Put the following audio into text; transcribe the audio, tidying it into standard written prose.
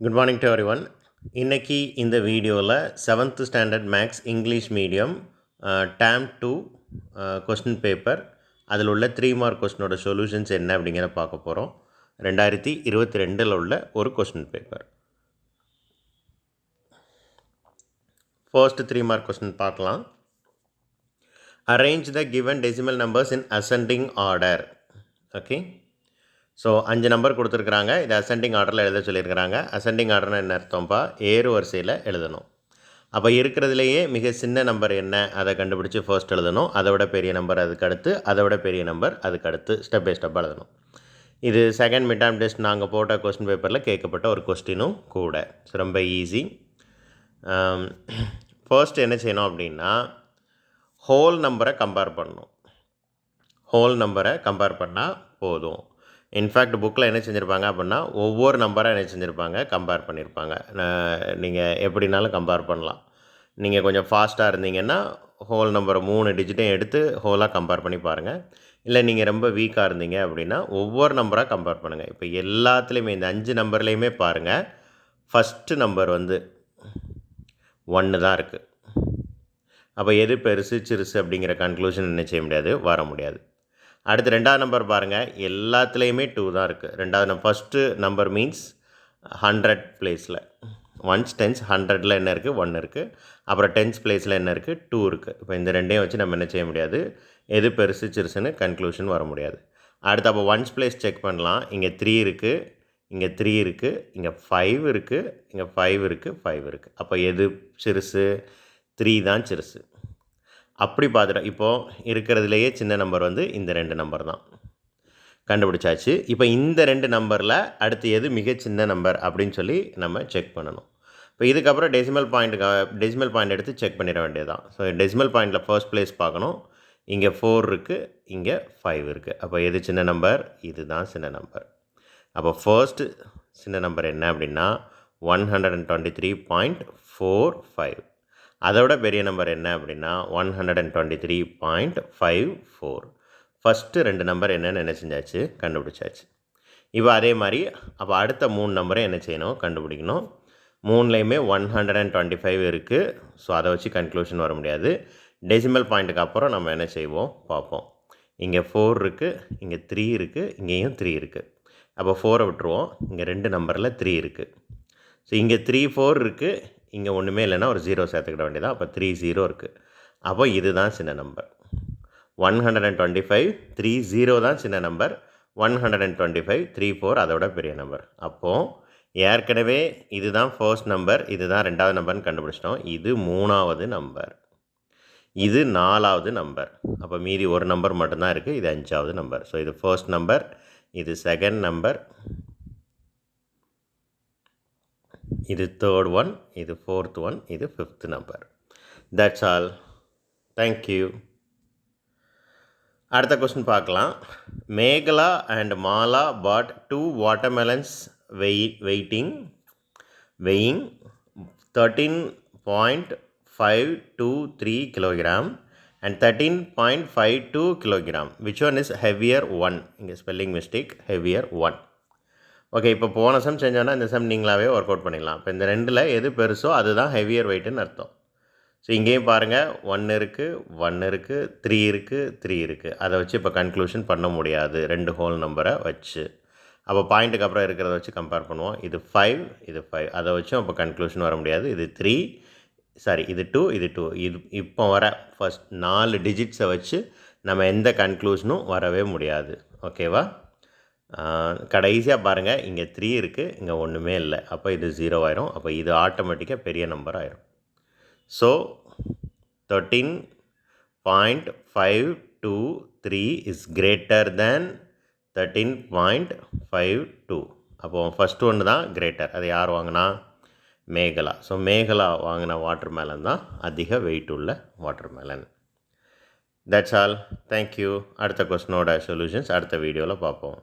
Good morning to everyone. இன்னைக்கு இந்த வீடியோவில் 7th standard maths English medium term 2 question paper அதில் உள்ள 3 மார்க் கொஸ்டினோட சொல்யூஷன்ஸ் என்ன அப்படிங்கிறத பார்க்க போகிறோம். 2022 உள்ள ஒரு question paper. First 3 mark question பார்க்கலாம். Arrange the given decimal numbers in ascending order. Okay, so 5 number கொடுத்துருக்குறாங்க. இது அசெண்டிங் ஆர்டரில் எழுத சொல்லியிருக்கிறாங்க. அசெண்டிங் ஆர்டர்னு என்ன அர்த்தம்ப்பா? ஏறு வரிசையில் எழுதணும். அப்போ இருக்கிறதுலையே மிக சின்ன நம்பர் என்ன அதை கண்டுபிடிச்சி ஃபர்ஸ்ட் எழுதணும். அதை விட பெரிய நம்பர் அதுக்கு அடுத்து, அதை விட பெரிய நம்பர் அதுக்கு அடுத்து, ஸ்டெப் பை ஸ்டெப்பாக எழுதணும். இது செகண்ட் மிட் டேர்ம் டெஸ்ட் நாங்கள் போட்ட கொஸ்டின் பேப்பரில் கேட்கப்பட்ட ஒரு கொஸ்டினும் கூட. ஸோ ரொம்ப ஈஸி. ஃபர்ஸ்ட் என்ன செய்யணும் அப்படின்னா, ஹோல் நம்பரை கம்பேர் பண்ணணும். ஹோல் நம்பரை கம்பேர் பண்ணால் போதும். இன்ஃபேக்ட் புக்கில் என்ன செஞ்சுருப்பாங்க அப்படின்னா, ஒவ்வொரு நம்பராக என்ன செஞ்சுருப்பாங்க, கம்பேர் பண்ணியிருப்பாங்க. நீங்கள் எப்படினாலும் கம்பேர் பண்ணலாம். நீங்கள் கொஞ்சம் ஃபாஸ்ட்டாக இருந்தீங்கன்னா ஹோல் நம்பரை 3 டிஜிட்டையும் எடுத்து ஹோலாக கம்பேர் பண்ணி பாருங்கள். இல்லை நீங்கள் ரொம்ப வீக்காக இருந்தீங்க அப்படின்னா ஒவ்வொரு நம்பராக கம்பேர் பண்ணுங்கள். இப்போ எல்லாத்துலேயுமே இந்த 5 நம்பர்லேயுமே பாருங்கள், ஃபஸ்ட்டு நம்பர் வந்து 1 தான் இருக்குது. அப்போ எது பெருசு சிறுசு அப்படிங்கிற கன்க்ளூஷன் என்ன செய்ய முடியாது, வர முடியாது. அடுத்து 2வது நம்பர் பாருங்கள், எல்லாத்துலேயுமே 2 தான் இருக்குது. 2வது ஃபஸ்ட்டு நம்பர் மீன்ஸ் 100 பிளேஸில் 1s 10s 100ல் என்ன இருக்குது, 1 இருக்குது. அப்புறம் 10s பிளேஸில் என்ன இருக்குது, 2 இருக்குது. இப்போ இந்த ரெண்டையும் வச்சு நம்ம என்ன செய்ய முடியாது, எது பெருசு சிறுசுன்னு கன்க்ளூஷன் வர முடியாது. அடுத்து அப்போ 1s பிளேஸ் செக் பண்ணலாம். இங்கே 3 இருக்குது, இங்கே 3 இருக்குது, இங்கே 5 இருக்குது, இங்கே 5 இருக்குது, 5 இருக்குது. அப்போ எது சிறுசு, 3 தான் சிறுசு. அப்படி பார்த்துட்டோம். இப்போது இருக்கிறதுலையே சின்ன நம்பர் வந்து இந்த 2 நம்பர் தான் கண்டுபிடிச்சாச்சு. இப்போ இந்த 2 நம்பரில் அடுத்து எது மிக சின்ன நம்பர் அப்படின்னு சொல்லி நம்ம செக் பண்ணணும். இப்போ இதுக்கப்புறம் டெசிமல் பாயிண்ட் எடுத்து செக் பண்ணிட வேண்டியதுதான். ஸோ டெசிமல் பாயிண்டில் ஃபர்ஸ்ட் பிளேஸ் பார்க்கணும். இங்கே 4 இருக்குது, இங்கே 5 இருக்குது. அப்போ எது சின்ன நம்பர், இது தான் சின்ன நம்பர். அப்போ ஃபர்ஸ்ட்டு சின்ன நம்பர் என்ன அப்படின்னா 123.45. அதோட பெரிய நம்பர் என்ன அப்படின்னா 123.54. ஃபஸ்ட்டு 2 நம்பர் என்னென்னு என்ன செஞ்சாச்சு, கண்டுபிடிச்சாச்சு. இப்போ அதே மாதிரி அப்போ அடுத்த 3 நம்பரை என்ன செய்யணும், கண்டுபிடிக்கணும். 3லேயுமே 125 இருக்குது. ஸோ அதை வச்சு கன்க்ளூஷன் வர முடியாது. டெசிமல் பாயிண்ட்டுக்கு அப்புறம் நம்ம என்ன செய்வோம் பார்ப்போம். இங்கே 4 இருக்குது, இங்கே 3 இருக்குது, இங்கேயும் 3 இருக்குது. அப்போ 4 விட்டுருவோம். இங்கே 2 நம்பரில் 3 இருக்குது. ஸோ இங்கே 3 4 இருக்குது, இங்கே ஒன்றுமே இல்லைன்னா ஒரு 0 சேர்த்துக்கிட வேண்டியதான். அப்போ 3 0 இருக்குது. அப்போ இதுதான் சின்ன நம்பர். 125 3 0 தான் சின்ன நம்பர். 125 3 4 அதோட பெரிய நம்பர். அப்போது ஏற்கனவே இதுதான் ஃபர்ஸ்ட் நம்பர், இதுதான் 2வது நம்பர்னு கண்டுபிடிச்சிட்டோம். இது 3வது நம்பர், இது 4வது நம்பர். அப்போ மீதி ஒரு நம்பர் மட்டும்தான் இருக்குது. இது 5வது நம்பர். ஸோ இது ஃபர்ஸ்ட் நம்பர், இது செகண்ட் நம்பர், இது தேர்ட் ஒன், இது ஃபோர்த் ஒன், இது fifth number. That's all. Thank you. அடுத்த கொஸ்டின் பார்க்கலாம். Mekala and Mala bought 2 watermelons weighing 13.523 kg and 13.52 kg. Which one is heavier one? இங்கே spelling mistake, heavier one. Okay, இப்போ போன some செஞ்சோன்னா இந்த சம் நீங்களாகவே ஒர்க் அவுட் பண்ணிடலாம். இப்போ இந்த 2ல் எது பெருசோ அதுதான் ஹெவியர் வெயிட்டுன்னு அர்த்தம். ஸோ இங்கேயும் பாருங்கள், 1 இருக்குது, 1 இருக்குது, 3 இருக்குது, 3 இருக்குது. அதை வச்சு இப்போ கன்க்ளூஷன் பண்ண முடியாது 2 ஹோல் நம்பரை வச்சு. அப்போ பாயிண்ட்டுக்கு அப்புறம் இருக்கிறத வச்சு கம்பேர் பண்ணுவோம். இது 5, இது 5. அதை வச்சும் அப்போ கன்க்ளூஷன் வர முடியாது. இது 3, இது 2, இது 2. இது இப்போ வர ஃபஸ்ட் 4 டிஜிட்ஸை வச்சு நம்ம எந்த கன்க்ளூஷனும் வரவே முடியாது. ஓகேவா? கடைசியாக பாருங்கள், இங்கே 3 இருக்குது, இங்கே ஒன்றுமே இல்லை. அப்போ இது 0 ஆயிரும். அப்போ இது ஆட்டோமேட்டிக்காக பெரிய நம்பர் ஆயிரும். So 13.523 is greater than 13.52. அப்போது ஃபஸ்ட்டு ஒன்று தான் கிரேட்டர். அது யார் வாங்கினா? மேகலா. ஸோ மேகலா வாங்கின வாட்டர் மேலன் தான் அதிக வெயிட் உள்ள water melon. That's all. Thank you. அடுத்த கொஸ்டினோட சொல்யூஷன்ஸ் அடுத்த வீடியோவில் பார்ப்போம்.